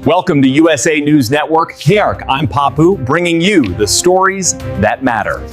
Welcome to USA News Network. Kierk, I'm Papu, bringing you the stories that matter.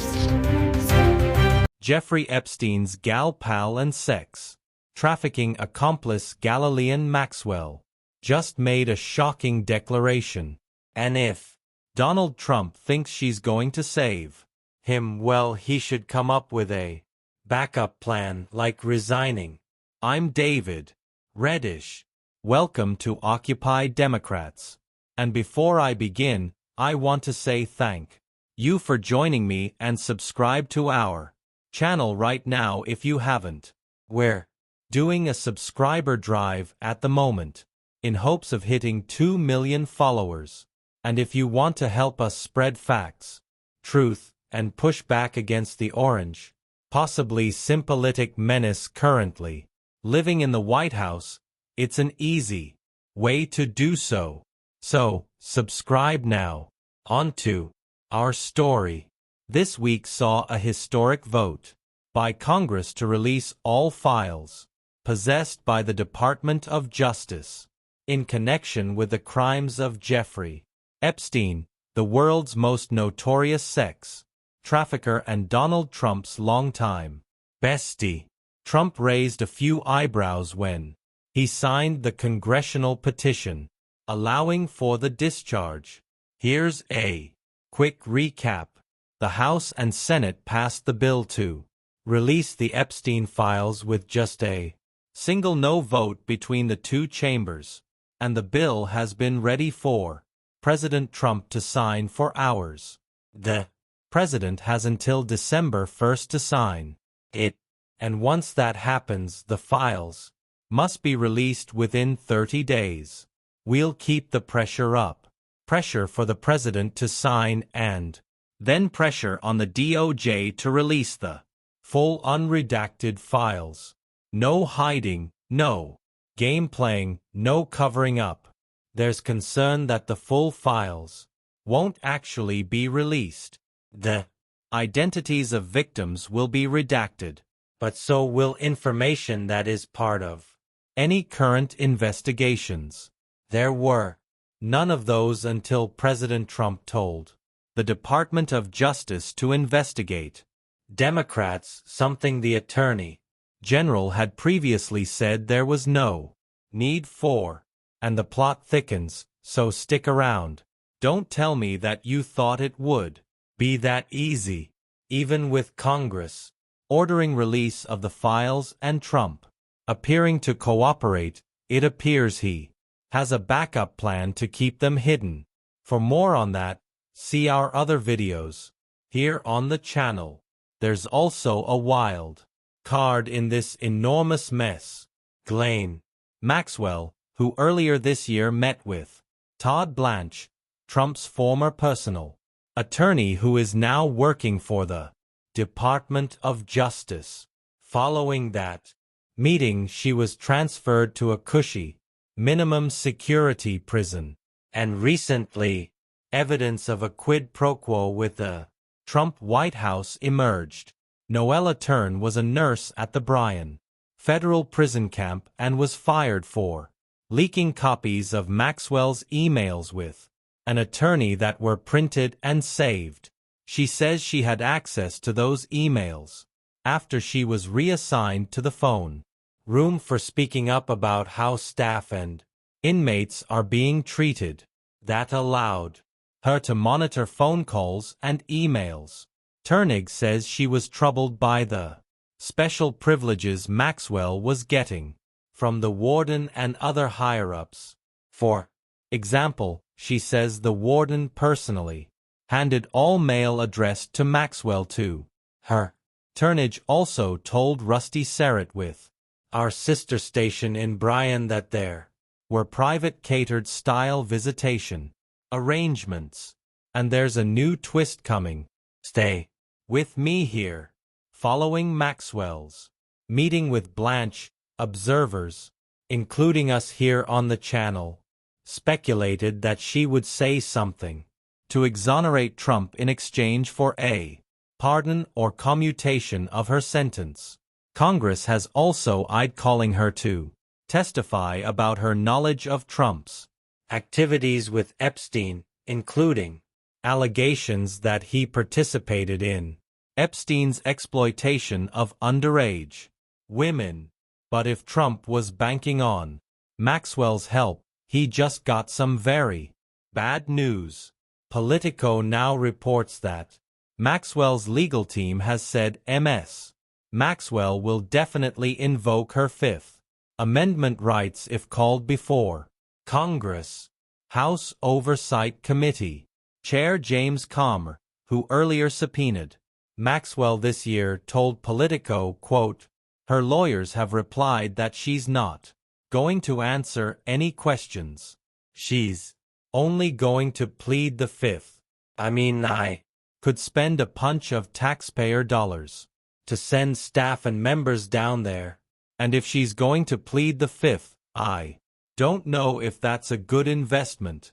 Jeffrey Epstein's gal pal and sex trafficking accomplice Ghislaine Maxwell just made a shocking declaration. And if Donald Trump thinks she's going to save him, well, he should come up with a backup plan, like resigning. I'm David Reddish. Welcome to Occupy Democrats. And before I begin, I want to say thank you for joining me and subscribe to our channel right now if you haven't. We're doing a subscriber drive at the moment, in hopes of hitting 2 million followers. And if you want to help us spread facts, truth, and push back against the orange, possibly syphilitic menace currently living in the White House, it's an easy way to do so. So, subscribe now. On to our story. This week saw a historic vote by Congress to release all files possessed by the Department of Justice in connection with the crimes of Jeffrey Epstein, the world's most notorious sex trafficker and Donald Trump's longtime bestie. Trump raised a few eyebrows when he signed the congressional petition allowing for the discharge. Here's a quick recap. The House and Senate passed the bill to release the Epstein files with just a single no vote between the two chambers, and the bill has been ready for President Trump to sign for hours. The president has until December 1st to sign it, and once that happens, the files must be released within 30 days. We'll keep the pressure up. Pressure for the president to sign and then pressure on the DOJ to release the full unredacted files. No hiding, no game playing, no covering up. There's concern that the full files won't actually be released. The identities of victims will be redacted, but so will information that is part of any current investigations. There were none of those until President Trump told the Department of Justice to investigate Democrats, something the Attorney General had previously said there was no need for. And the plot thickens, so stick around. Don't tell me that you thought it would be that easy. Even with Congress ordering release of the files and Trump appearing to cooperate, it appears he has a backup plan to keep them hidden. For more on that, see our other videos here on the channel. There's also a wild card in this enormous mess. Ghislaine Maxwell, who earlier this year met with Todd Blanche, Trump's former personal attorney who is now working for the Department of Justice. Following that meeting, she was transferred to a cushy, minimum security prison. And recently, evidence of a quid pro quo with the Trump White House emerged. Noella Turn was a nurse at the Bryan federal prison camp and was fired for leaking copies of Maxwell's emails with an attorney that were printed and saved. She says she had access to those emails after she was reassigned to the phone room for speaking up about how staff and inmates are being treated. That allowed her to monitor phone calls and emails. Turnig says she was troubled by the special privileges Maxwell was getting from the warden and other higher-ups. For example, she says the warden personally handed all mail addressed to Maxwell to her. Turnage also told Rusty Serrett with our sister station in Bryan that there were private catered style visitation arrangements. And there's a new twist coming. Stay with me here. Following Maxwell's meeting with Blanche, observers, including us here on the channel, speculated that she would say something to exonerate Trump in exchange for a pardon or commutation of her sentence. Congress has also eyed calling her to testify about her knowledge of Trump's activities with Epstein, including allegations that he participated in Epstein's exploitation of underage women. But if Trump was banking on Maxwell's help, he just got some very bad news. Politico now reports that Maxwell's legal team has said Ms. Maxwell will definitely invoke her Fifth Amendment rights if called before Congress. House Oversight Committee Chair James Comer, who earlier subpoenaed Maxwell this year, told Politico, quote, "Her lawyers have replied that she's not going to answer any questions. She's only going to plead the Fifth. I could spend a punch of taxpayer dollars to send staff and members down there. And if she's going to plead the Fifth, I don't know if that's a good investment."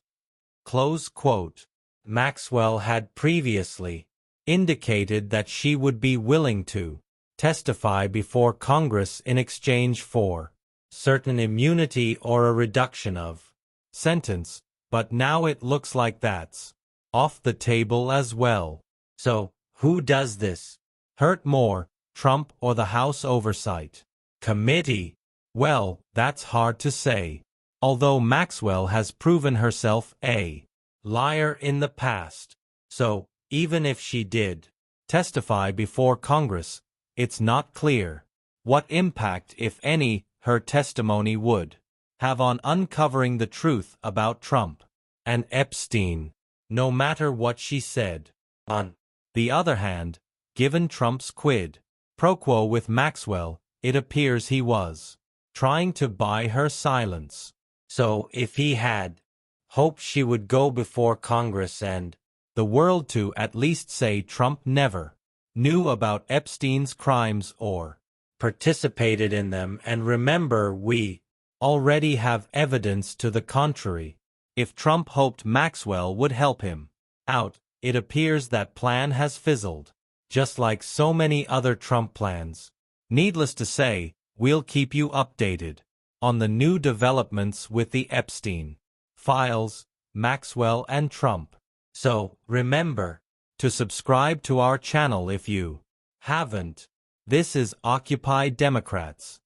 Close quote. Maxwell had previously indicated that she would be willing to testify before Congress in exchange for certain immunity or a reduction of sentence, but now it looks like that's off the table as well. So, who does this hurt more, Trump or the House Oversight Committee? Well, that's hard to say. Although Maxwell has proven herself a liar in the past. So, even if she did testify before Congress, it's not clear what impact, if any, her testimony would have on uncovering the truth about Trump and Epstein, no matter what she said. On the other hand, given Trump's quid pro quo with Maxwell, it appears he was trying to buy her silence. So if he had hoped she would go before Congress and the world to at least say Trump never knew about Epstein's crimes or participated in them, and remember, we already have evidence to the contrary. If Trump hoped Maxwell would help him out, it appears that plan has fizzled, just like so many other Trump plans. Needless to say, we'll keep you updated on the new developments with the Epstein files, Maxwell and Trump. So, remember to subscribe to our channel if you haven't. This is Occupy Democrats.